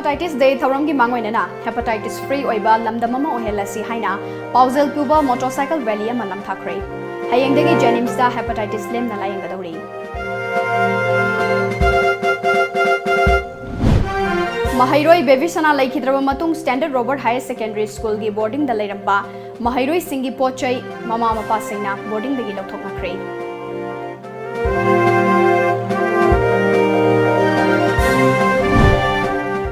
Hepatitis Day thawram gi mangoinana hepatitis free oiba lamdam ama ohelasi haina pausel puba motorcycle rally ama lamthakre hayengdagi Jenims da hepatitis lem na layengadauri Mahairoi Bevisana laikhidraba matung Standard Robert Higher Secondary School gi boarding da lairamba Mahairoi singi pochai mama mapa saina boarding dagi lokthoknakre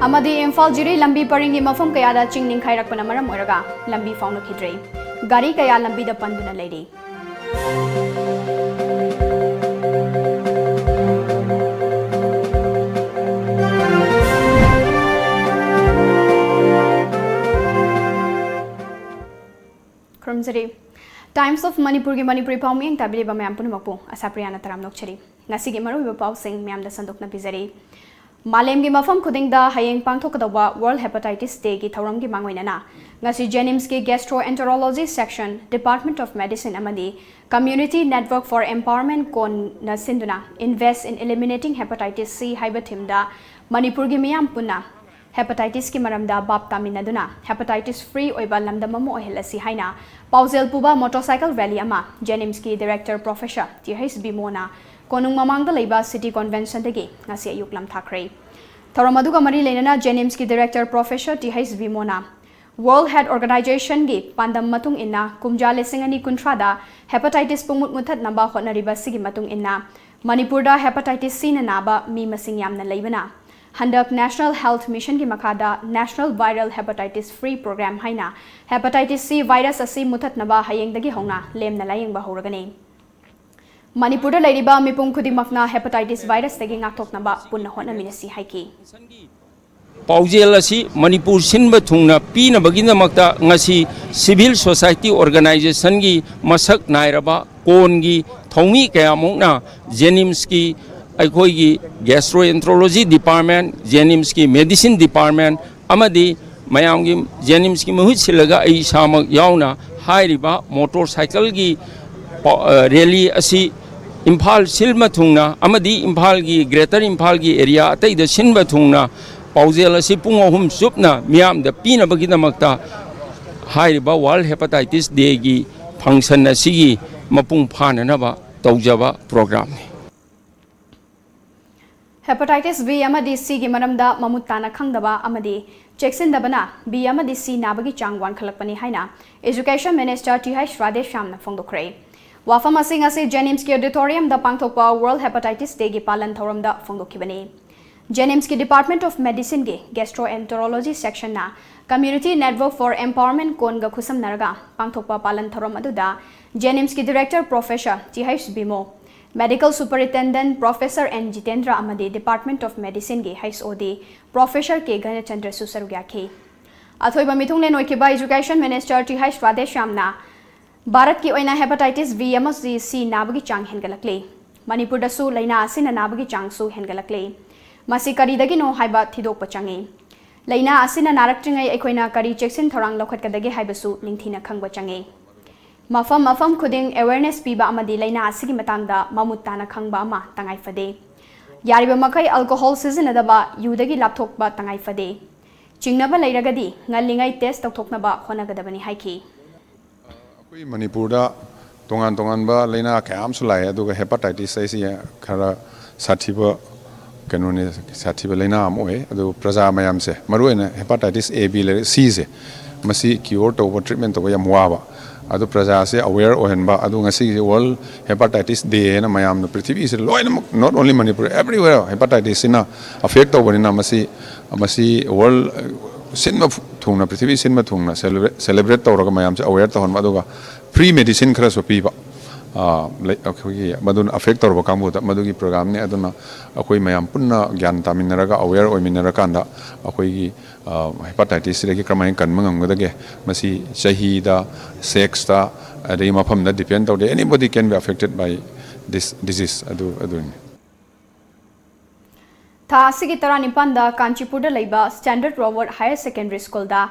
Amadi Imphal Jiri lambi paringi mafam kaya da chingning khairakpana maram oiraga lambi fauna khidrei gari kaya lambi da panduna leiri Krumzari Times of Manipur gi Manipuri Pauming tabili ba mayam punumakpu ASHAPRIYA na taram nokchari ngasi gi maru ba pausing mayam da sandokna bizari Malem gi mafam khuding da hayeng pangthokadawa World Hepatitis Day gi thawram gi mangoinana ngasi Jenims ki Gastroenterology Section Department of Medicine amadi Community Network for Empowerment kon na sinduna invest in eliminating hepatitis C haiba thimda Manipur gi miyam punna hepatitis ki maramda bab taminaduna hepatitis free oiba lamdam ama ohelasi haina pausel puba motorcycle rally ama Jenims ki Director Professor TH Bimona Konung mamangda leiba City Convention degi ngasi ayuk lamthakre Thawramaduga mari leinana Jenims ki Director Professor TH Bimona World Health Organization gi pandam matung inna kumja lesingani kuntrada hepatitis pumut muthat namba hotnariba sigi matung inna Manipur da hepatitis C na naba mi masing yamna leibana Handak National Health Mission ki makada National Viral Hepatitis Free Program haina hepatitis C virus asi muthat naba hayeng dagi hongna lem na layeng ba horagani Manipur da leiriba mipum khudimakna hepatitis virus dagi ngakthoknaba punna hotnaminasi haiki Paujel asi Manipur sinba thungna pina baginamakta ngasi civil society organization gi masak nairaba kon gi thongi kayamokna Jenims ki akhoi gi Gastroenterology Department Jenims ki Medicine Department amadi mayam gi Jenims ki mahut silaga ai samak yauna hairiba motorcycle gi rally asi Imphal silma thungna amadi Imphal gi Greater Imphal gi area atai da sinba thungna paujel asi pung ahum supna miyam da pina baginamakta hairiba World Hepatitis Day gi function asigi mapung phananaba tawjaba program ni Hepatitis B amadi C gi maramda mamutana khangdaba amadi checksindabana B amadi C nabagi changwan khalakpani haina Education Minister TH Swadesh Shamna phongdokre Wafam asing asi Jenims ki auditorium da pangthokpa World Hepatitis Day gi palan thoram da phongdokhibani Jenims ki Department of Medicine gi Gastroenterology Section na Community Network for Empowerment kon ga khusam naraga pangthokpa palan thoram aduda Jenims ki Director Professor TH Bimo Medical Superintendent Professor N Jitendra amadi Department of Medicine gi HOD Professor K Ganachandra Susarugaki Athoiba mithunglen oikiba Education Minister TH Swadesh Shamna Bharat ki oina hepatitis V amasi C nabagi chang hengalakle Manipur da su laina asina nabagi chang su hengalakle masi kari dagi no haiba thidok pachangi laina asina naraktingai ekoina kari cheksin thorang lokhatkadagi haibasu ningthina khangba changi mafam khuding awareness piba amadi laina asigi matangda mamutana khangba ama tangai fade yariba makai alcohol sizinadaba yudagi lapthokba tangai fade chingnaba leiragadi ngalingai test tokthoknaba honagadabani haiki Akui Manipur da tongan ba laina kayam sulai aduga hepatitis asi khara sathiba kanone sathiba laina amoe adu praja mayam se maruena hepatitis A B le C se masi cure to treatment to yam waba adu praja se aware ohenba adu ngasi World Hepatitis Day na mayam no prithvi se loina not only Manipur everywhere hepatitis na affect to bonina masi world sinma thungna prithvi sinma thungna celebrate tawraga mayam se aware to honba aduga free medicine khara so piba akhoi madun affect tawra kamu da madugi program ne aduna akhoi mayam punna gyan taminaraga aware oiminara kanda akhoi gi hepatitis regi kramai kan mangamgadage masi chahi da sex da adai mafam da depend tawde anybody can be affected by this disease adu Tha asigi tara nipanda Kanchipur da leiba Standard Robert Higher Secondary School da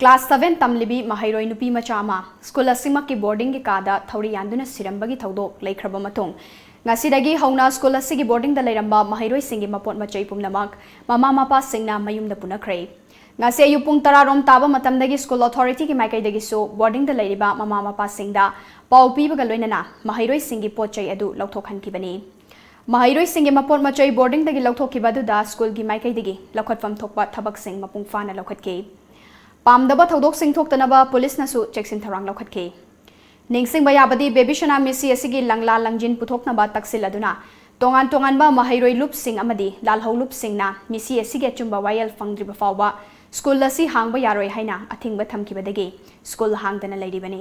Class 7 tamlibi mahairoi nupi machama school asima ki boarding ki kada thori yanduna sirambagi thawdok leikraba matung Ngasidagi hauna school asigi boarding da leiramba mahairoi singi mapot machai pumnamak mama mapa singna mayum da punakhrei. Ngasi ayu pung 10 rom taba matamdagi school authority ki maikaidagi so boarding da leiriba mama mapa singda pau pibaga loinana mahairoi singi pochai adu lauthokhankibani. Mahairoi singi mapot machai boarding dagi lauthokibadudha school gi maikaidagi laukhatfam thokpa thabak sing mapung fana laukhatke. Pamdaba thodok sing thoktanaba police nasu cheksin tharang laukhatke. Ningsing bayabadi baby shana misi asigi langla langjin puthokna ba taksil aduna tongan tongan ba mahairoi lup sing amadi lalhau lup sing na misi asigi chumba wayal fangdri ba fawba school lasi hangba yaroi haina athing ba thamki badagi school hangdana leiribani.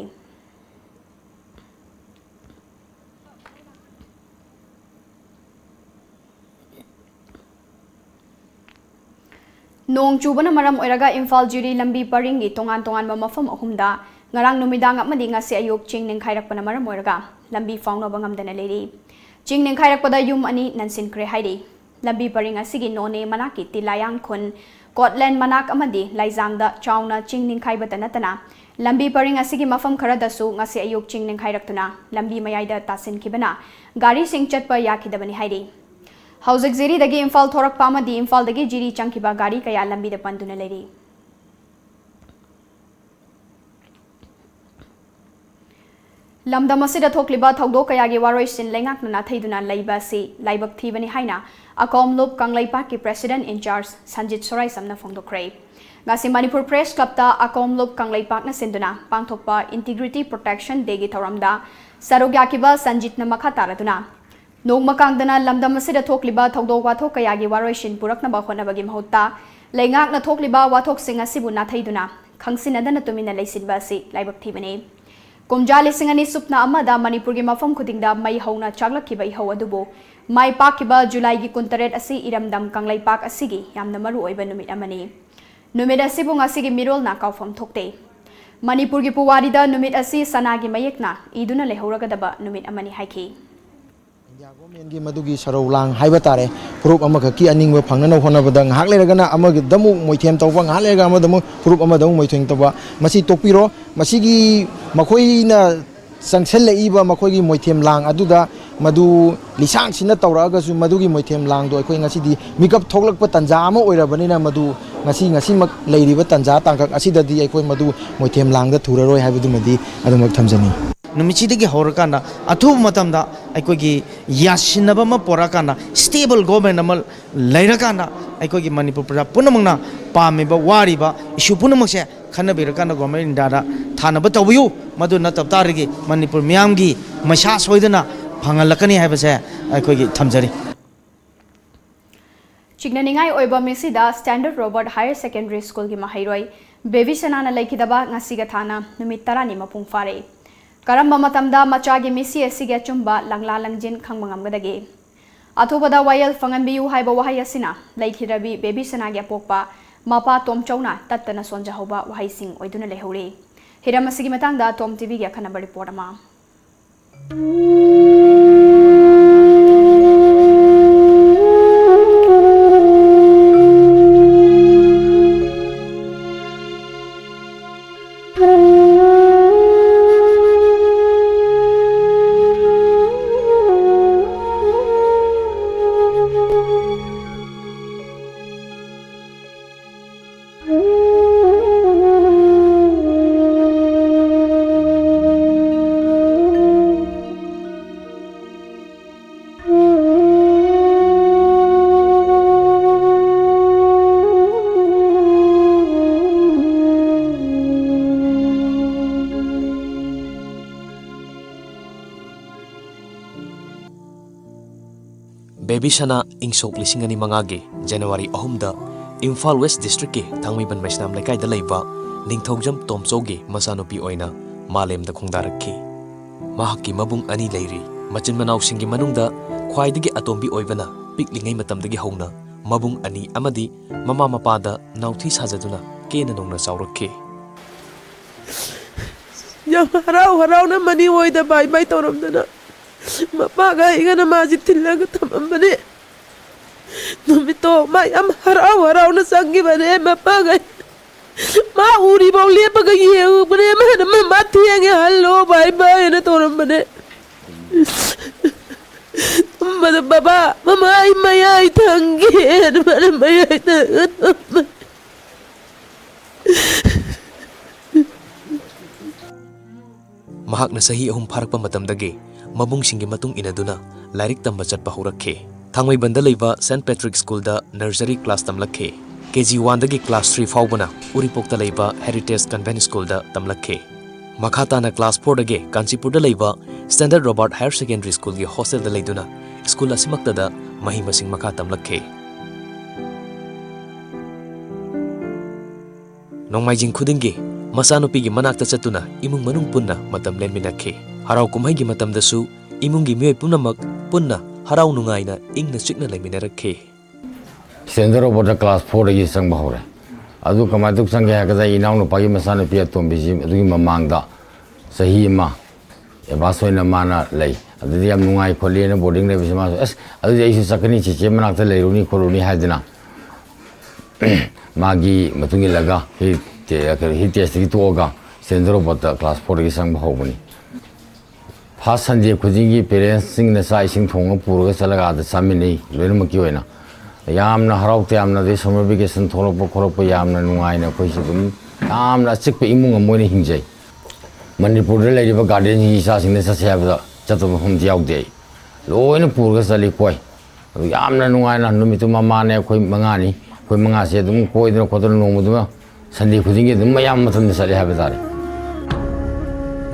Nong chubana maram oiraga Imphal jiri lambi paringi tongan tongan ba mafam ahumda ngarang numidang amadi ngasi ayuk ching ningkhairakpana maram oiraga lambi fauna bangamdana leiri ching ningkhairakpada yum ani nansin kre hairi lambi paring asigi none manaki tilayang khun Scotland manak amadi laijangda chauna ching ningkhaiba tanatana lambi paring asigi mafam kharadasu ngasi ayuk ching ningkhairaktuna lambi mayaida tasin kibana gari sing chatpa yakhidabani hairi Hauzik Ziri dagi Imphal thorak pamadi Imphal dagi jiri changkiba gari kaya lambi da panduna leiri Lamdam asida thokliba thogdok kayagi waroi sin lengakna thaiduna leiba si laibak thibani haina akom lop kanglaipak ki president in charge Sanjit Sorai samna phongdokrei ngasi Manipur Press Club ta akom lop kanglaipak na sinduna pangthokpa integrity protection degi thoramda sarogyakiba Sanjit na makha taraduna nongmakangdana lamdam asida thokliba thogdok wathok kayagi waroi sin purakna ba khonabagi mahutta lengakna thokliba wathok sing asibu na thaiduna khangsinadana tumina leisinba si laibak thibani Kumjali singani supna amada Manipur gi mafam khudingda mai hauna chaglakhiba ihau adubo mai pakiba July gi 28 asi iramdam kanglai pak asigi yamna maru oiba numit amani numit asibu ngasigi mirol na kaufam thokte Manipur gi puwarida numit asi sanagi mayekna iduna lehoragadaba numit amani haiki Government madugi saraulang haiba tare proof amakaki aningba phangnana honabada ngahak leragana amagi damu moithem tawba ngahak lerega amadamu proof amadamu moitheng tawba masi tokpiro masigi makoina sangselleiba makoigi moithem lang aduda madu lisang sina tawraga su madugi moithem lang do akoi ngasidi mikap thoklakpa tanja ama oirabanina madu ngasi mak leiriba tanja tangkak asidadi akoi madu moithem langda thuraroi haibudumadi adumak thamjani Numichidagi horakana athu matamda aikogi yasinaba ma porakana stable government amal leirakana aikogi Manipur pra punamangna pamiba wariba issue punamakse khanabirakana government indara thanaba tawbiyu maduna taptarigi Manipur miyamgi masha soidana phangalakani haibase aikogi thamjari Chignaningai oiba misida Standard Robert Higher Secondary School gi mahairoi Baby Sanana laikidaba ngasiga thana numit 10 mapung fare Karamba matamda machagi misi asiga chumba langla langjin khangmangamgadagi athubada wayal fangambiyu haiba wahai asina laikhirabi baby sanagi apokpa mapa tomchauna tattana sonjahoba wahai sing oiduna lehore hiram asigi matangda Tom TV gi akhanaba report ama Baby Sana ingsok lisingani mangagi January 3 Imphal West District ki Thangmiban Maisnam Laikai da leiba Ningthogjam Tomchogi masanopi oina malem da khongdarakhi mahakki mabung ani leiri machin manaw singi manungda khwaidagi atombi oibana piklingai matamdagi hauna mabung ani amadi mama mapada nauthi sajaduna kena nongna chawrakhi Yang harau na mani oida bai bai toramdana mapaga igana maji tillaga tamambane numito mai am harau na sangi bane mapaga ma uri bawli paga yeu bane ma mati yang hallo bai bai na torambane Mana baba, mama ay mayay tanggin, mana mayay tanggin. Mahakna sahi ahum pharakpa matamdagi mabungsingi matung inaduna lairik tamba chatpa horakhe. Thangmaibanda leiba St Patrick School da nursery class tamlakhe. KG1 dagi class 3 faubana Uripokta leiba Heritage Convent School da tamlakhe. Makhatana class 4 dagi Kanchipur da leiba Standard Robert Higher Secondary School gi hostel da leiduna school asimakta da mahi masing makha tamlakhe. Nongmaijing khudingi Masanopi gi manakta chatuna imung manung punna matam lenminakhe. Harau kumhai gi matam dasu imung gi miyoi punamak punna harau nungaina ingna chikna leminarakhe. Sendero boda class 4 gi sang bahore. Adu kamai tuk sang ga ga inaw no pagi masanopi atom biji adu gi mamangda sahi ma ebasoina mana lei. Adu yam nungai kholi na boarding le bisma es adu ai su sakani chi che manakta leiruni khoruni haidina. Magi matungi laga hi test gi toga Sendero boda class 4 gi sang bahobani. First Sunday khujingi parents sing na sai sing thong purga chalaga da samini loinma ki hoina. Yamna haraute yamna de summer vacation thorop khorop yamna nungai na khoi sidum yamna chik pe imung amoi hingjai. Manipur de lei ba garden hi sa sing na sa sa chatum hum diaw de. Loina purga chali koi. Yamna nungai na numitu mama ne khoi mangani khoi manga se dum koi dro khodro nomu dum Sunday khujingi dum mayam matam sali habadare.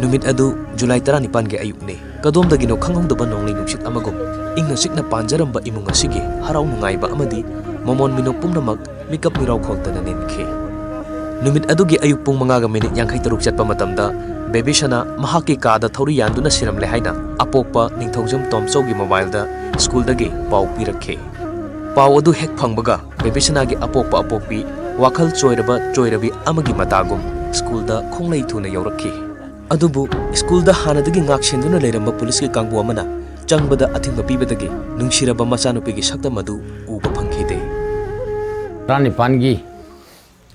Numit adu July 19 ge ayukne kadom dagino khanghongdaba nongli nuksit amagom ingna sikna panjaramba imung asigi harau nungaiba amadi momon minok pumnamak mikap mirau kholtana nenkhe. Numit adu ge ayuk pung mangaga minute 53 chatpa matamda baby shana mahaki kada thori yanduna siramle haina apokpa ningthogjam tomchau gi mobile da school dagi pau pirakhe. Pau adu hek phangbaga baby shana gi apokpa apokpi wakhal choirabi amagi matagum school da khonglei thuna yaurakhe. Adubu school da hanadagi ngakshinduna leiramba police ki kangbu amana changbada athingba pibadagi nungsiraba machanupi gi sakta madu uba phangkhide. Rani pangi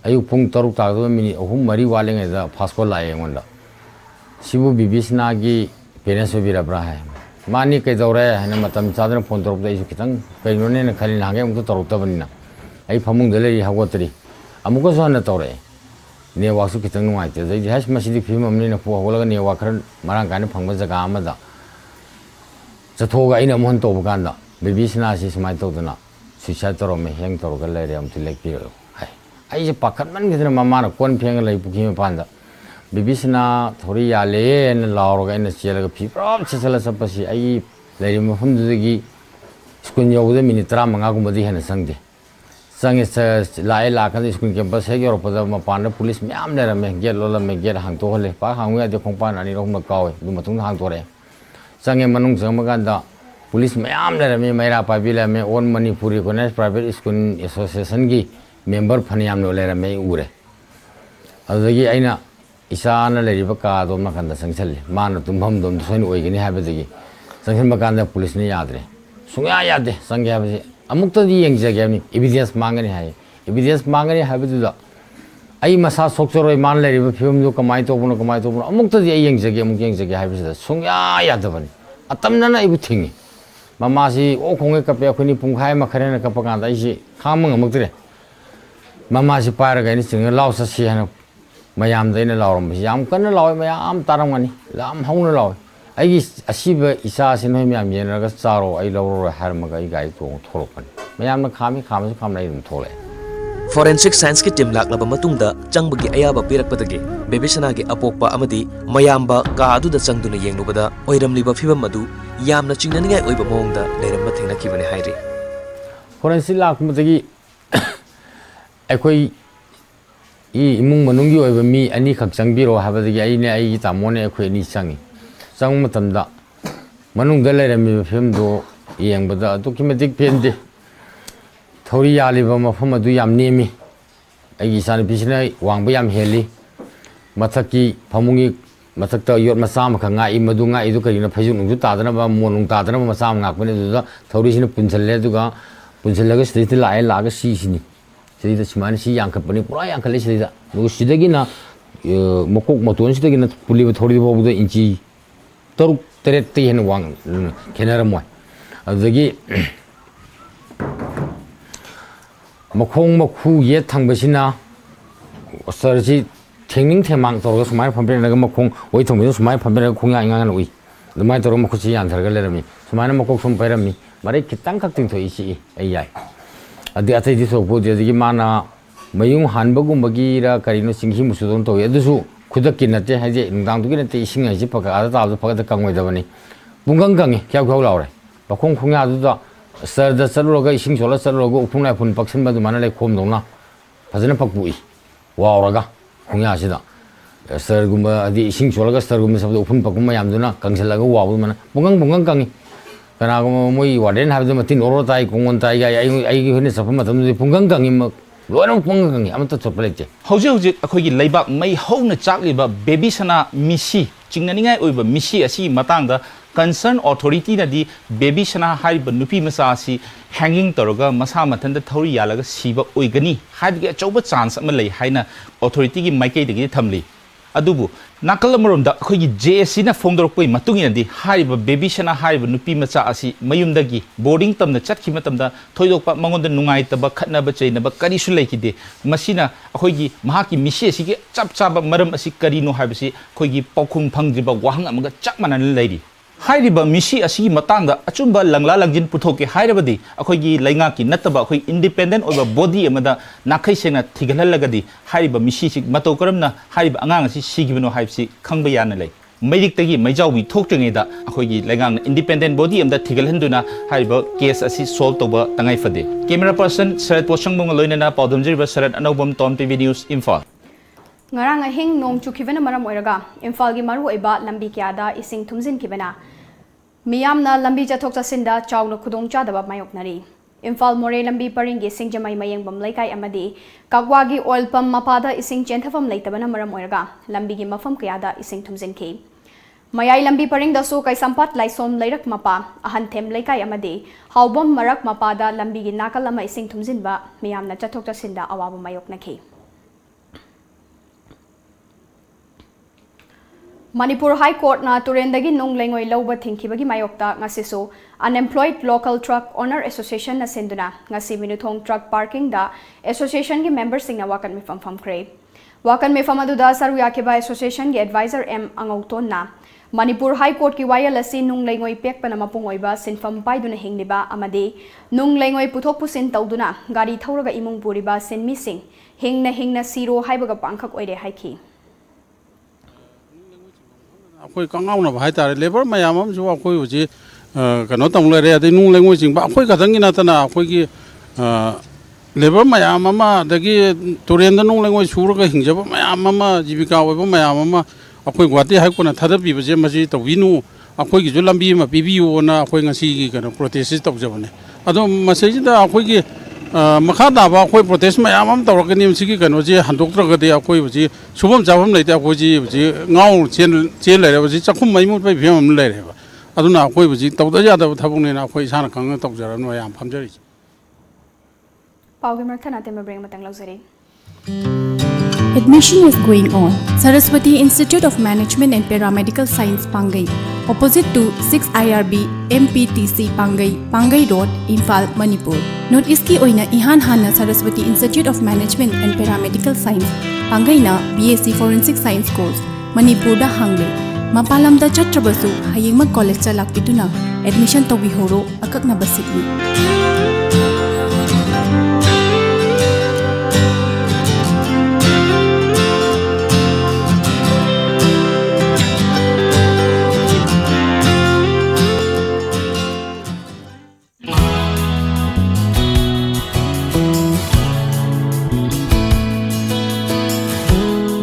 ayu pung taruk tagdo mini ahum mari walenga da fasko lae ngonda. Sibu bibisna gi parents bira bra hai. Mani kai dore hana matam chadra phone taruk da isu kitang kai none na khali nage mukta taruk ta banina. Ai phamung de leri hagotri. Amuka so na tore. Ne wasu kitang nuai te dai has masidi phim amni na pu hola ne wa khar marang kan phangba jaga amada chathoga ina mon to bukanda baby sina si smai to dana suicide toro me heng toro ga lere am tilek pi hai ai je pakhat man gidna mama na kon pheng lai pu khim panda baby sina thori ya le en laur ga ina chela ga phi prom chela sapasi ai lere mo hum de gi skun yo de minute 35 gum di hena sangde sange lai la kan school campus he yor pada ma pan police myam ne rame get lola me get hang to hole pa hang ya de khong pan ani rom na kawe du matung hang to re sange manung jama gan da police myam ne rame maira pa bi la me on manipuri connect private school association gi member phaniam no le rame ure adagi aina isa na le riba ka dom na kan da sangchal ma na tum bam dom soin oi gini ha be dagi sangchen ma kan da police ni yadre sungya yade sange ha be amukta di yang jage ni evidence mangani hai evidence mangani habidu da ai masa sokchoroi man le riba film do kamai to buno amukta di yang jage amuk yang jage habidu da sungya ya da bani atamna na ibu thingi mama si o khonge ka pe khuni pungkhai ma khare na ka pa kan da isi khamang amuktre mama si par ga ni sing law sa si hana mayam da ina lawram yam kan law mayam taram ngani lam hauna law ai asiba isa sin hoi myam yen ra charo ai lawro har ma ga gai to thoropan myam na khami su kham nai dum thole. Forensic science ki team laklaba matungda changbagi ayaba pirakpadagi baby sana gi apokpa amadi mayamba ka adu da changduna yenglubada oiramliba phibam adu yamna chingnanigai oiba mongda leiramba thengnakibane hairi. Forensic lakmadagi akoi imung manungi oiba mi ani khak changbiro habadagi ai ne ai tamone akoi ni changi sang matamda manung da leirami film do yengbada documentic pende thori yaliba mafam adu yam nemi ai san bisna wangba yam heli mathaki phamungi mathakta yot masam kha nga I madu nga idu karina phaju nung ju tadana ba monung tadana masam ngak bane du thori sina punchalle duga punchallaga sthi lai la ga si sini sida simani si yang khapani pura yang khale sida du sidagi na mokok moton sidagi na puliba thori bo bu inchi taruk teret te hen wang kenara moy ꯑꯗꯨꯗꯒꯤ ꯃꯈꯣꯡ ꯃꯈꯨ ꯌꯦꯠ ꯊꯪꯕꯁꯤꯅ ꯁꯔꯁꯤ ꯊꯦꯡꯅꯤꯡ ꯊꯦꯡꯃꯥꯡ ꯇꯧꯔꯒ ꯁꯨꯃꯥꯏꯅ ꯐꯝꯕꯤꯔꯒ ꯃꯈꯣꯡ ꯑꯣꯏ ꯊꯪꯕꯁꯤꯅ ꯁꯨꯃꯥꯏꯅ ꯐꯝꯕꯤꯔꯒ ꯈꯣꯡꯌꯥ ꯏꯉꯥꯡꯅ ꯎꯏ ꯑꯗꯨꯃꯥꯏꯅ ꯇꯧꯔꯒ ꯃꯈꯨꯠꯁꯤ ꯌꯥꯟꯊꯔꯒ ꯂꯩꯔꯝꯃꯤ ꯁꯨꯃꯥꯏꯅ ꯃꯀꯣꯛ ꯁꯨꯝ ꯄꯩꯔꯝꯃꯤ ꯃꯔꯩ ꯈꯤꯇꯪ ꯈꯛ ꯇꯤꯡꯊꯣꯛꯏ ꯆꯤꯛꯏ ꯑꯩ ꯌꯥꯏ ꯑꯗꯩ ꯑꯇꯩꯗꯤ ꯊꯣꯛꯄꯨꯗꯤ ꯑꯗꯒꯤ ꯃꯥꯅ ꯃꯌꯨꯡ ꯍꯥꯟꯕꯒꯨꯝꯕꯒꯤꯔ ꯀꯔꯤꯅꯣ ꯆꯤꯡꯍꯤ ꯃꯨꯁꯨꯗꯧꯅ ꯇꯧꯏ ꯑꯗꯨꯁꯨ ꯈꯨꯗꯛꯀꯤ ꯅꯠꯇꯦ ꯍꯥꯏꯗꯤ ꯅꯨꯡꯗꯥꯡꯗꯨꯒꯤ ꯅꯠꯇꯦ ꯏꯁꯤꯡ ꯍꯥꯏꯁꯤ ꯐꯒꯠ ꯇꯥꯕꯗ ꯐꯒꯠꯇ ꯀꯪꯉꯣꯏꯗꯕꯅꯤ ꯄꯨꯡꯀꯪ ꯀꯪꯉꯤ ꯈ꯭ꯌꯥꯎ ꯈ꯭ꯌꯥꯎ ꯂꯥꯎꯔꯦ ꯃꯈꯣꯡ ꯈꯣꯡꯌꯥꯗꯨꯗ ꯁ꯭ꯇꯔꯗ ꯆꯠꯂꯨꯔꯒ ꯏꯁꯤꯡ ꯆꯣꯠꯂ ꯆꯠꯂꯨꯔꯒ ꯎꯐꯨꯟ ꯋꯥꯏꯐꯨꯟ ꯄꯛꯁꯤꯟꯕ ꯑꯗꯨꯃꯥꯏꯅ ꯂꯩꯈꯣꯝꯗꯧꯅ ꯐꯖꯅ ꯄꯛꯄꯨꯏ ꯋꯥꯎꯔꯒ ꯈꯣꯡꯌꯥꯁꯤꯗ ꯁ꯭ꯇꯔꯒꯨꯝꯕ ꯍꯥꯏꯗꯤ ꯏꯁꯤꯡ ꯆꯣꯠꯂꯒ ꯁ꯭ꯇꯔꯒꯨꯝꯕ ꯆꯠꯄꯗ ꯎꯐꯨꯟ ꯄꯛꯄ ꯃꯌꯥꯝꯗꯨꯅ ꯀꯪꯁꯤꯜꯂꯒ ꯋꯥꯎꯕ ꯑꯗꯨꯃꯥꯏꯅ ꯄꯨꯡꯀꯪ ꯀꯪꯉꯤ ꯀꯅꯥꯒꯨꯝꯕ ꯃꯣꯏ ꯋꯥꯔꯗꯦꯟ ꯍꯥꯏꯕꯗ ꯃꯇꯤꯟ ꯑꯣꯔꯣ ꯇꯥꯏ ꯀꯣꯡꯒꯣꯟ ꯇꯥꯏ ꯑꯩꯒꯤ ꯑꯩꯈꯣꯏꯅ ꯆꯠꯄ ꯃꯇꯝꯗꯗꯤ ꯄꯨꯡꯀꯪ ꯀꯪꯉꯤ ꯂꯣꯏꯅꯃꯛ ꯄꯨꯡꯀꯪ ꯀꯪꯉꯤ ꯑꯃꯠꯇ ꯆꯣꯠꯄ ꯂꯩꯇꯦ ꯍꯧꯖꯤꯛ ꯑꯩꯈꯣꯏꯒꯤ ꯂꯩꯕꯥꯛ ꯃꯩ ꯍꯧꯅ ꯆꯥꯛꯂꯤꯕ ꯕꯦꯕꯤ ꯁꯅꯥ ꯃꯤꯁꯤ ꯆꯤꯡꯅꯅꯤꯡꯉꯥꯏ ꯑꯣꯏꯕ ꯃꯤꯁꯤ ꯑꯁꯤꯒꯤ ꯃꯇꯥꯡꯗ ꯀꯟꯁꯔꯟ ꯑꯣꯊꯣꯔꯤꯇꯤꯅꯗꯤ ꯕꯦꯕꯤ ꯁꯅꯥ ꯍꯥꯏꯔꯤꯕ ꯅꯨꯄꯤ ꯃꯆꯥ ꯑꯁꯤ ꯍꯦꯡꯒꯤꯡ ꯇꯧꯔꯒ ꯃꯁꯥ ꯃꯊꯟꯇ ꯊꯧꯔꯤ ꯌꯥꯜꯂꯒ ꯁꯤꯕ ꯑꯣꯏꯒꯅꯤ ꯍꯥꯏꯕꯒꯤ ꯑꯆꯧꯕ ꯆꯥꯟꯁ ꯑꯃ ꯂꯩ ꯍꯥꯏꯅ ꯑꯣꯊꯣꯔꯤꯇꯤꯒꯤ ꯃꯥꯏꯀꯩꯗꯒꯤ ꯊꯝꯂꯤ ꯑꯗꯨꯕꯨ ꯅꯥꯀꯜ ꯑꯃꯔꯣꯝꯗ ꯑꯩꯈꯣꯏꯒꯤ JSCꯅ ꯐꯣꯡꯗꯣꯔꯛꯄꯒꯤ ꯃꯇꯨꯡ ꯏꯟꯅꯗꯤ ꯍꯥꯏꯔꯤꯕ ꯕꯦꯕꯤ ꯁꯅꯥ ꯍꯥꯏꯔꯤꯕ ꯅꯨꯄꯤ ꯃꯆꯥ ꯑꯁꯤ ꯃꯌꯨꯝꯗꯒꯤ ꯕꯣꯔꯗꯤꯡ ꯇꯝꯅ ꯆꯠꯈꯤꯕ ꯃꯇꯝꯗ ꯊꯣꯏꯗꯣꯛꯄ ꯃꯉꯣꯟꯗ ꯅꯨꯡꯉꯥꯏꯇꯕ ꯈꯠꯅꯕ ꯆꯩꯅꯕ ꯀꯔꯤꯁꯨ ꯂꯩꯈꯤꯗꯦ ꯃꯁꯤꯅ ꯑꯩꯈꯣꯏꯒꯤ ꯃꯍꯥꯛꯀꯤ ꯃꯤꯁꯤ ꯑꯁꯤꯒꯤ ꯆꯞ ꯆꯥꯕ ꯃꯔꯝ ꯑꯁꯤ ꯀꯔꯤꯅꯣ ꯍꯥꯏꯕꯁꯤ ꯑꯩꯈꯣꯏꯒꯤ ꯄꯥꯎꯈꯨꯝ ꯐꯪꯗ꯭ꯔꯤꯕ ꯋꯥꯍꯪ ꯑꯃꯒ ꯆꯞ ꯃꯥꯟꯅꯅ ꯂꯩꯔꯤ ꯍꯥꯏꯔꯤꯕ ꯃꯤꯁꯤ ꯑꯁꯤꯒꯤ ꯃꯇꯥꯡꯗ ꯑꯆꯨꯝꯕ ꯂꯪꯂꯥ ꯂꯪꯖꯤꯟ ꯄꯨꯊꯣꯛꯀꯦ ꯍꯥꯏꯔꯕꯗꯤ ꯑꯩꯈꯣꯏꯒꯤ ꯂꯩꯉꯥꯛꯀꯤ ꯅꯠꯇꯕ ꯑꯩꯈꯣꯏ ꯏꯟꯗꯤꯄꯦꯟꯗꯦꯟ ꯑꯣꯏꯕ ꯕꯣꯗꯤ ꯑꯃꯗ ꯅꯥꯈꯩ ꯁꯦꯡꯅ ꯊꯤꯒꯠꯍꯜꯂꯒꯗꯤ ꯍꯥꯏꯔꯤꯕ ꯃꯤꯁꯤꯁꯤ ꯃꯇꯧ ꯀꯔꯝꯅ ꯍꯥꯏꯔꯤꯕ ꯑꯉꯥꯡ ꯑꯁꯤ ꯁꯤꯈꯤꯕꯅꯣ ꯍꯥꯏꯕꯁꯤ ꯈꯪꯕ ꯌꯥꯅ ꯂꯩ ꯃꯩꯔꯤꯛꯇꯒꯤ ꯃꯩꯖꯥꯎꯕꯤ ꯊꯣꯛꯇ꯭ꯔꯤꯉꯩꯗ ꯑꯩꯈꯣꯏꯒꯤ ꯂꯩꯉꯥꯛꯅ ꯏꯟꯗꯤꯄꯦꯟꯗꯦꯟ ꯕꯣꯗꯤ ꯑꯃꯗ ꯊꯤꯒꯠꯍꯟꯗꯨꯅ ꯍꯥꯏꯔꯤꯕ ꯀꯦꯁ ꯑꯁꯤ ꯁꯣꯜꯕ ꯇꯧꯕ ꯇꯉꯥꯏ ꯐꯗꯦ ꯀꯦꯃꯦꯔꯥ ꯄꯔꯁꯟ ꯁꯔꯠ ꯄꯣꯠꯁꯪꯕꯨꯡꯒ ꯂꯣꯏꯅꯅ ꯄꯥꯎꯗꯝꯖꯔꯤꯕ ꯁꯔꯠ ꯑꯅꯧꯕꯝ ꯇꯣꯝ TV news Imphal ngarang ahing nong chukibana maram oiraga imphal gi maru oiba lambi kyada ising thumjin kibana miyamna lambi chathok chasinda chawna khudong chadaba mayoknari imphal more lambi paringi singjamai mayengbam laikai amadi kagwagi oil pump mapada ising chenthafam leitabana maram oiraga lambi gi mafam kyada ising thumjin ki mayai lambi paring da so kai sampat laisom leirak mapa ahan them laikai amadi haubom marak mapada lambi gi nakalama ising thumjin ba miyamna chathok chasinda awabu mayoknaki Manipur High Court na turendagi nong lengoi lauba thingkibagi mayokta ngasisu Unemployed Local Truck Owner Association na senduna ngasi minuthong truck parking da association gi members singna wakan mi fam kre wakan mi fam adu da saru yakiba association gi advisor M Angauton na Manipur High Court ki wayal asi nong lengoi pek pana mapung oiba sinfam paiduna hingliba amade nong lengoi puthok pusin tawduna gari thauraga imung puriba sin missing hingna siro haibaga pangkhak oire haiki अखोई कंगाउनब हाइतारे labour मयाम अमसु अखोई हुजि कनो तंग लेरे अदि नुंग लेंगोइ जिंबा अखोई खदंगि नतना अखोइगि labour मयाम अमा दगी तुरेंद नुंग लेंगोइ सुरगा हिंजब मयाम अमा जीविका ओइब मयाम अमा अखोई गुवाहाटी हाइकोर्टना थादबिबजे मजि तविनु अखोइगि जो लंबी अमा पिबियोना अखोइ ngasiगी कनो प्रोटेस्ट तौजबने अदो मसैजिदा अखोइगि मखा दाबा अखोइ प्रोटेस्ट मयाम अम तौरकनि मसिगी कनोजे हंदोक्त्रगदि अखोइ हुजि सुबम जाबम लेते अखोइजि हुजि गाउ चेन लेरे हुजि चखुम मैमु बै फियम अम लेरेबा अदुना अखोइ हुजि तौदा यादब थबुनेना अखोइ साना खंग तौजरन मयाम फमजरि पाउगे मरथना तेम ब्रेंग Matang लौजरी Admission is going on. Saraswati Institute of Management and Paramedical Science Pangai, opposite to 6 IRB MPTC Pangai Road, Imphal, Manipur. Note iski oina ihan hana Saraswati Institute of Management and Paramedical Science Pangai na BSc Forensic Science course Manipur da hangle. Mapalam da chatrabasu hayengma college cha lakituna admission tawi horo akakna basitni.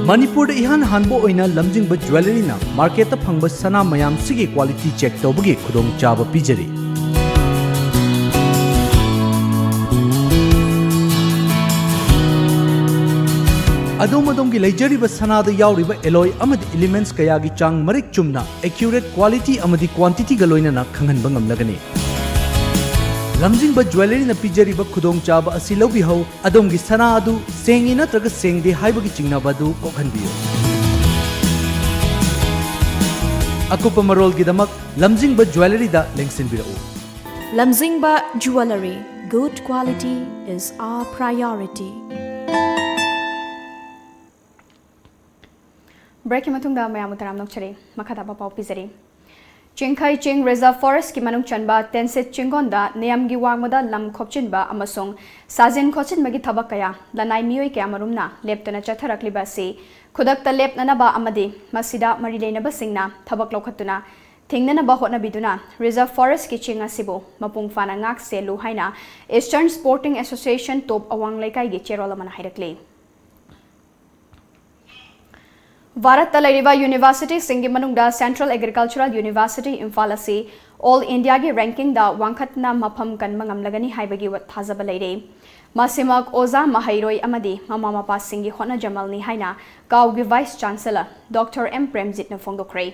Manipur ihan hanbo oina lamjingba jewelry na market ta phangba sana mayam sigi quality check tawbagi khudong chaba pijari adomadom gi leijariba sana da yauriba alloy amadi elements kaya gi chang marik chumna accurate quality amadi quantity ga loina na khanghan bangam lagani lamjingba jewelry na pijariba khudong chaba asi lobi ho adom gi sana adu sengi na traga sengde haibagi chingna badu kokhanbiyo akupa marol gi damak lamjingba jewelry da lengsin birau Lamjingba Jewelry. Good quality is our priority. Break matungda mayam utaram nokchari makata ba pau pizari. Chingkhai Ching Reserve Forest ki manung chanba Tenset Chingonda Niam gi wangmada lam khopchinba amasong Sajen khochin magi thabak kaya lanai mioi kya marumna leptana chatharakliba se khudakta lepnana ba amadi masida marilena ba singna thabak lokhatuna thingnana ba hotna biduna Reserve Forest ki chinga sibo mapung fana ngak selu haina Eastern Sporting Association top awang laikai gi cherola mana hairakle. Bharat Talariba University Singi Manungda Central Agricultural University Imphal asi All India gi ranking da wangkhatna mapham kan mangam lagani haibagi wat thazaba leire Masimak Oza Mahairoi amadi mama mapa singi hona jamalni haina gaw gi Vice Chancellor Dr. M Premjit na fongdokre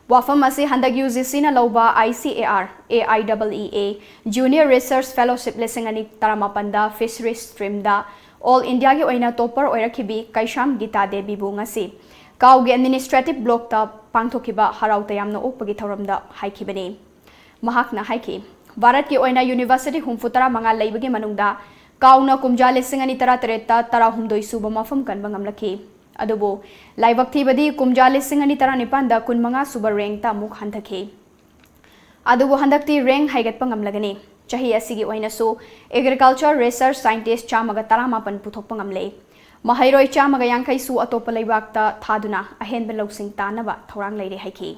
Wafam asi handag UGC na loba ICAR AIEEA Junior Research Fellowship lesingani taramapanda Fisheries Stream da All India gi oina topper oirakhibi Kaisham Gita Devi bu ngasi Kaugi administrative block ta pangthokiba harauta yamna okpagi thoramda haikibani mahakna haiki Bharat ki oina university humfutara manga leibagi manungda kauna kumja lesingani tara tereta tara humdoi suba mafam kan bangamlaki adubo laibak thibadi kumja lesingani tara nipanda kun manga suba rank ta muk hanthaki adubo handakti rank haigat pangamlagani chahi asigi oina so agriculture research scientist chamaga taramapan puthok pangamle Mahairoi chamaga yankai su atopa leibakta thaduna ahenba loksing tanaba thorang leire haiki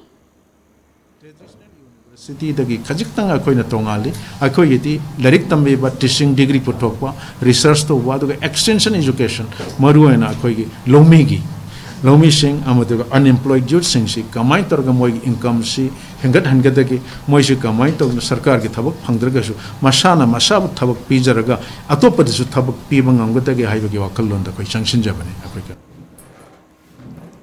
University dagi khajikta akoina tongali akoyiti larik tambe ba teaching degree puthokwa research to wa duga extension education maruena akoigi lomi sing amadu unemployed youth sing si kamai torga moi income si hengat dagi moi si kamai to sarkar gi thabak phangdraga su masana masabu thabak pijaraga atopa su thabak pibang amgata gi haibagi wakallon da koi changsin jabani akoika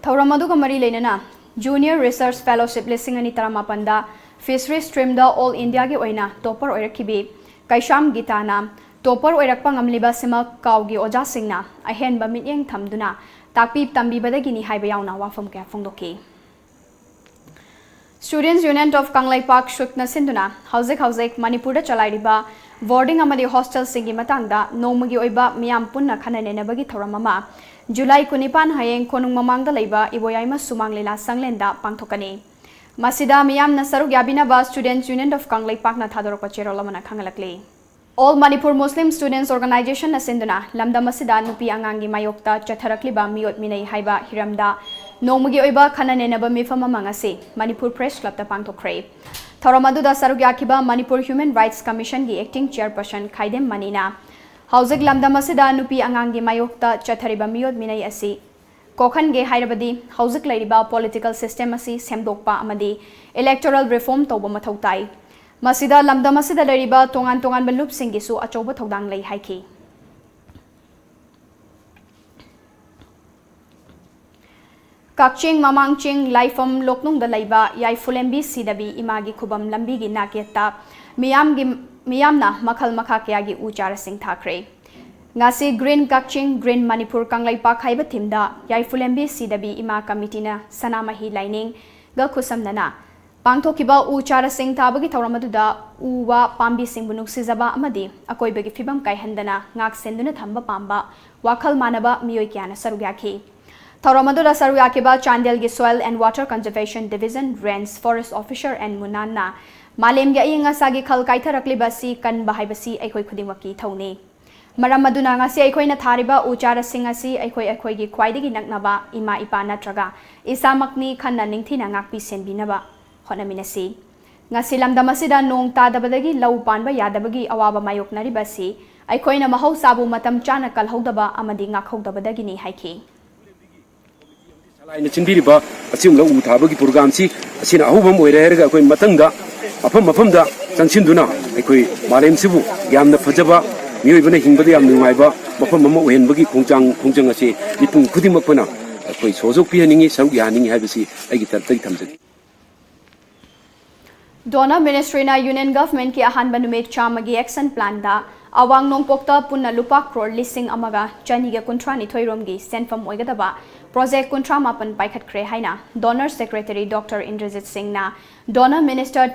Thauramadu kamari leinana Junior Research Fellowship lesingani taramapanda Fisheries Stream da All India gi oina topper oirakhibi Kaisham Gitana topper oirakpa ngamliba sima kawgi oja singna ahenba mityeng thamduna takpi tambi badagini haiba yauna wafam kya fongdoki Students Union of Kanglai Park Shukna Sinduna Hausik Manipur chalairiba boarding amadi hostel singi matangda nomagi oiba miyam punna khanane bagi thoramama July 19 hayeng konung mamangda leiba iboyaima sumanglela sanglenda pangthokani Masida miyam na saruk yabina ba Students Union of Kanglai Park na thadorok cherola mana khangalakle All Manipur Muslim Students Organization na sinduna lamda masida nupi angangi mayokta chatharakliba miyot minai haiba hiramda nomagi oiba khanane naba mifama mangase Manipur Press Club ta pangthokre Thoramadu da saruk yakiba Manipur Human Rights Commission gi acting chairperson Khaidem Manina Hausik lamda masida nupi angangi mayokta chathariba miyot minai asi Kokhan ge hairabadi Hausik lairiba political system asi semdokpa amadi electoral reform toba mathautai Masida lamda masida lariba tongan balup singisu achoba thodang lei haiki Kakching Mamangching Laifam Loknung da laiba Yai Fulembi Sidabi Imagi Kubam Lambi gi naketa miyamna makhal makha kya gi uchara sing thakre Ngasi Green Kakching Green Manipur Kanglai Park haiba thimda Yai Fulembi Sidabi Ima Committee na sanamahi lining ga khusamnana Pangthokiba uchara sing thabagi thawramaduda uwa pambi singbunuk sizaba amadi akoibagi fibam kaihandana ngak senduna thamba pamba wakhal manaba miyoi kyana sarugyaki thawramaduda sarugyaki Chandel gi Soil and Water Conservation Division Range Forest Officer and Munanna malem gi inga sagi khal kaitharakli basi kan bahaibasi aikoi khudimaki thawni maram maduna ngasi aikoina thariba uchara sing asi aikoi gi khwaidagi naknaba ima ipa natraga isamakni khanna ningthina ngakpi senbinaba Honaminasi ngasi lamda masida nong tadabadagi lau panba yadabagi awaba mayoknari basi aikoina mahau sabu matam chana kalhodaba amadi ngakhodabadagi ni haiki Salai na chinbiriba asim lau uthabagi program si asina ahubam oire herga akoi matangda mafamda changsinduna akoi malem sibu yamna fajaba miyoi bana hingbada yam nungaiba mafam mama ohenbagi khongchang ase nipung khudimakpana akoi sojok pihaningi saruk yaningi haibasi aigi tartai thamjagi Dona Ministry na Union Government ki ahan banumit chamagi action plan da awang nongpokta punna lupa crore lising amaga chaniga kuntrani thoiromgi senfam oigadaba project kuntra mapan paikhat kre haina donor secretary Dr. Indrajit Singh na donor minister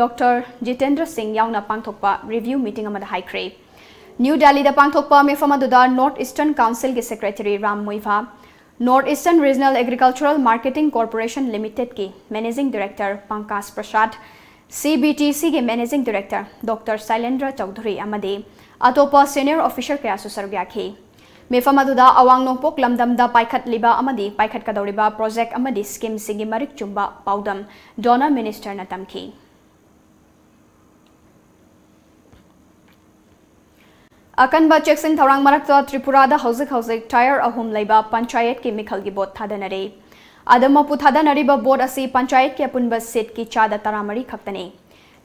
Dr. Jitendra Singh yauna pangthokpa review meeting amada haikre New Delhi da pangthokpa mefamaduda North Eastern Council ki secretary Ram Moiva North Eastern Regional Agricultural Marketing Corporation Limited ki Managing Director Pankaj Prasad, CBTC ki Managing Director Dr. Sailendra Chaudhary amadi atopa senior official kaya susargyakhi. Mefamaduda awang nongpok lamdamda paikhat liba amadi paikhat kadoriba project amadi scheme singi marik chumba paudam donor minister na tamki. Akanba checksing tharang marakta Tripura da hauzik tire ahum laiba panchayat ki mikhal gi bot thadanare adamapu thadanari ba board asi panchayat ki apunba seat ki chada taramari khaktane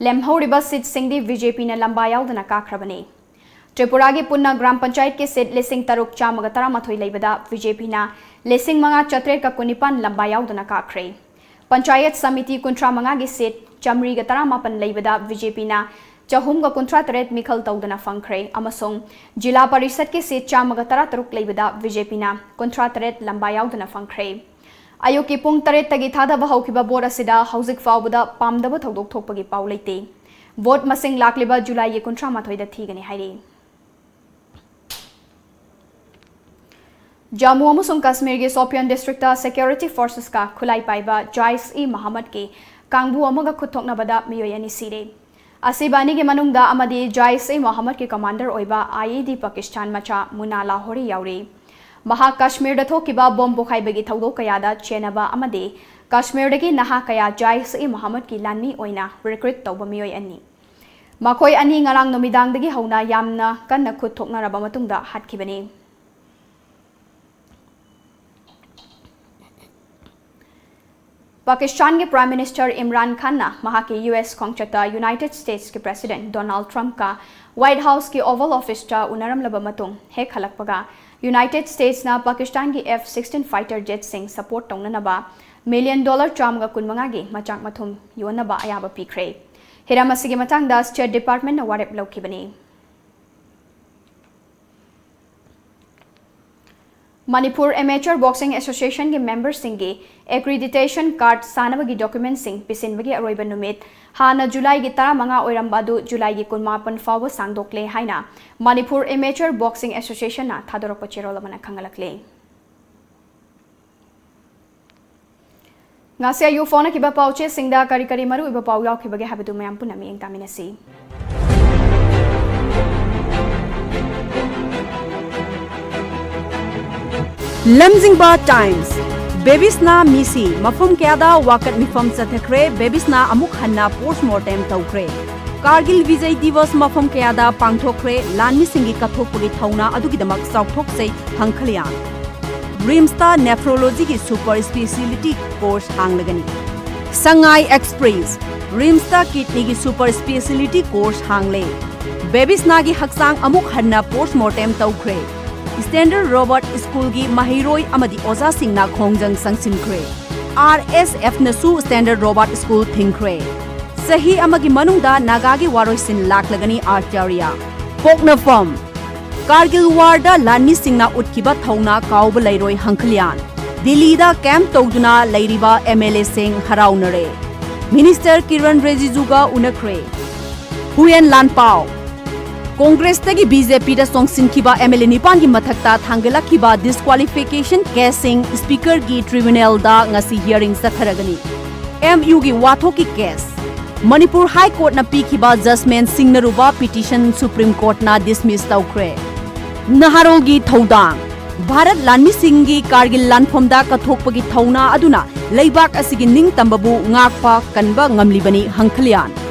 lemhoriba seat singdi BJP na lamba yaudana kakhrabane Tripura gi punna gram panchayat ki seat lesing taruk chamaga taramathoi laibada BJP na lesing manga chatre ka kunipan lamba yaudana kakhre panchayat samiti kuntra manga gi seat chamri ga taramapan laibada BJP na Chahum ga kuntra taret mikhal taudana fangkre amasong jila parishad ke seat chamaga tara taruk leibada BJP na kuntra taret lamba yaudana fangkre ayoki pung taret tagi thada ba haukiba board asida hauzik fawbada pamdaba thodok thokpagi paw leite vote masing lakliba July ye kuntra mathoi da thigani hairi Jammu amasong Kashmir ge Sopian district ta security forces ka khulai paiba Jais-e Muhammad ke kangbu amaga khuthokna bada miyoi ani sire Asibani ke manungda amadi Jais-e Muhammad ke commander oiba IED Pakistan macha Muna Lahori yauri Maha Kashmir da thokiba bomb bokhaibagi thaudo kayada chenaba amadi Kashmir dagi naha kaya Jais-e Muhammad ki lanmi oina recruit tawba miyoi ani Makoi ani ngarang nomidang dagi hauna yamna kanna khut thokna raba matungda hatkibani Pakistan के prime minister Imran Khan ना वहाँ के US खोंगचता United states के president Donald Trump का white house की Oval office टा उनरम लब मतुंग हेक हलकपगा United states ना पाकिस्तान की F-16 फाइटर जेट सिंग सपोर्ट तौननबा $1 मिलियन चामगा कुनमंगा गे मचाक मथुम योनबा अयाबा पीखरे हिरामसी के मतंगदा स्टेट डिपार्टमेंट ना वारेप लौखिबनी Manipur Amateur Boxing Association के member सिंगे accreditation card सानबगी document सिंग पिसिनबगी अरोइबा नुमित हाना जुलाई की 15 ओइरमबादु जुलाई की 19 फावो सांगदोकले हाइना Manipur Amateur Boxing Association ना थादोरप चेरोल मना खंगलकले ngase yu phone ki ba pauche singda kari kari maru iba pau yaw khibage habadu mayam punami eng taminasi lamjingba times Babysna misi mafum kyada wakat mifam chathakre Babysna amuk hanna postmortem tawkre Kargil Vijay Divas mafum kyada pangthokre lanmi singi kathokpagi thauna adugidamak sauthok sei hangkhaliya Rimsta nephrology ki super speciality course hanglagani Sangai Express Rimsta kidney ki super speciality course hangle Babysna gi haksang amuk hanna postmortem tawkre Standard Robert School gi mahiroi amadi oza singna khongjang sangsinkre RSF nasu Standard Robert School thingkre sahi amagi manungda naga gi waroisin laklagani Acharya Poknafam Kargil war da lanmi singna utkiba thauna kaub lairoi hangkhlian Delhi da camp tawduna lairiba MLA sing haraunare Minister Kiran Rijiju ga unakre Huyen Lanpao Congress tagi BJP da songsin kiba MLA nipan gi mathakta thangela kiba disqualification casing speaker gi tribunal da ngasi hearing satharagani MU gi watho ki case Manipur High Court na pi kiba judgment singnaruba petition Supreme Court na dismiss tawkre Naharol gi thodang Bharat lanmi singi Kargil lanphom da kathokpagi thauna aduna leibak asigi ning tambabu ngakpa kanba ngamlibani hangkhlian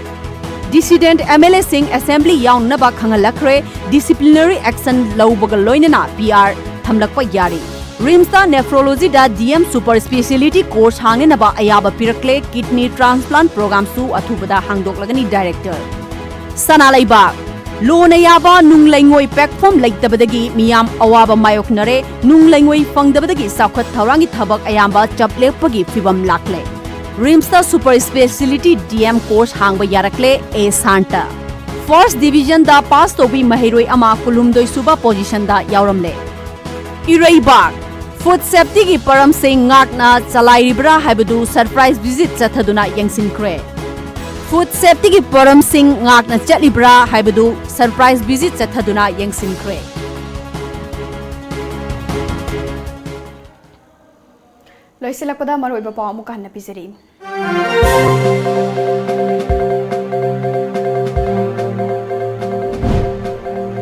Dissident MLA Singh Assembly yaun naba khangalakre disciplinary action lawbaga loinana PR thamlakpa yari Rimsta nephrology da DM super speciality course hangne naba ayaba pirakle kidney transplant program su athubada hangdoklagani director Sanalaiba Lona yaba nunglaingoi platform laitabadagi miyam awaba mayoknare nunglaingoi fangdabadagi sakhat tharangi thabak ayamba chaplepagi fibam lakle Rimsta super speciality DM course hangba yarakle A Santa First division da pass tobi mahiroi ama kulumdoi suba position da yauramle Iraibak food safety की परम Singh ngakna chalairibra haibadu surprise visit chathaduna yangsinkhre food safety की परम Singh ngakna chatlibra haibadu surprise visit chathaduna yangsinkhre loisilakpada maroiba paw amuka hanna pizari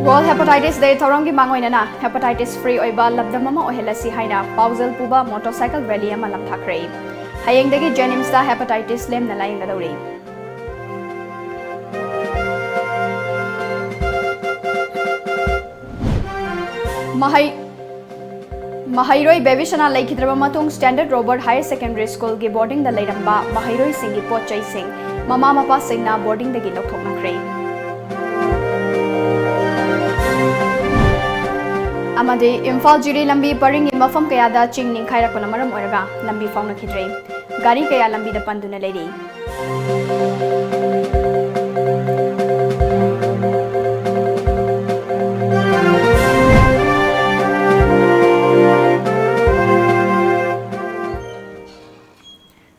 World Hepatitis Day thorong gi mangoinana hepatitis free oiba labdam ama ohelasi haina pausal puba motorcycle rally ama lamthakre hayeng dagi Jenims da hepatitis lem na laing gadori Mahairoi Bevishana Laikidraba Matung Standard Robert Higher Secondary School gi boarding da leiramba Mahairoi singi pochai sing mama mapa singna boarding da gi lokthoknakre Amade Imphal Jiri Lambi Paring Mafam Kayada Ching Ning Khairakona Maram Oraga Lambi Fauna Khidre Gari Kaya Lambi da Panduna Lady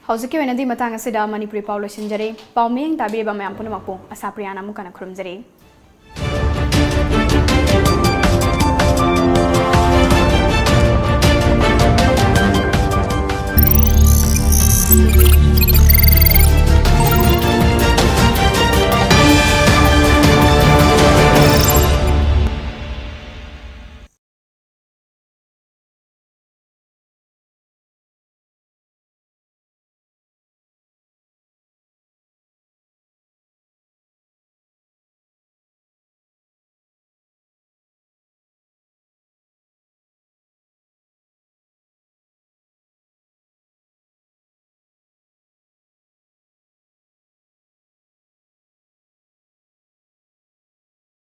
Howziki wenadi matang asida Manipuri Paulo Sinjare Pauming Tabiri Bamayam Punamakpo Ashapriya Namukana Krumjare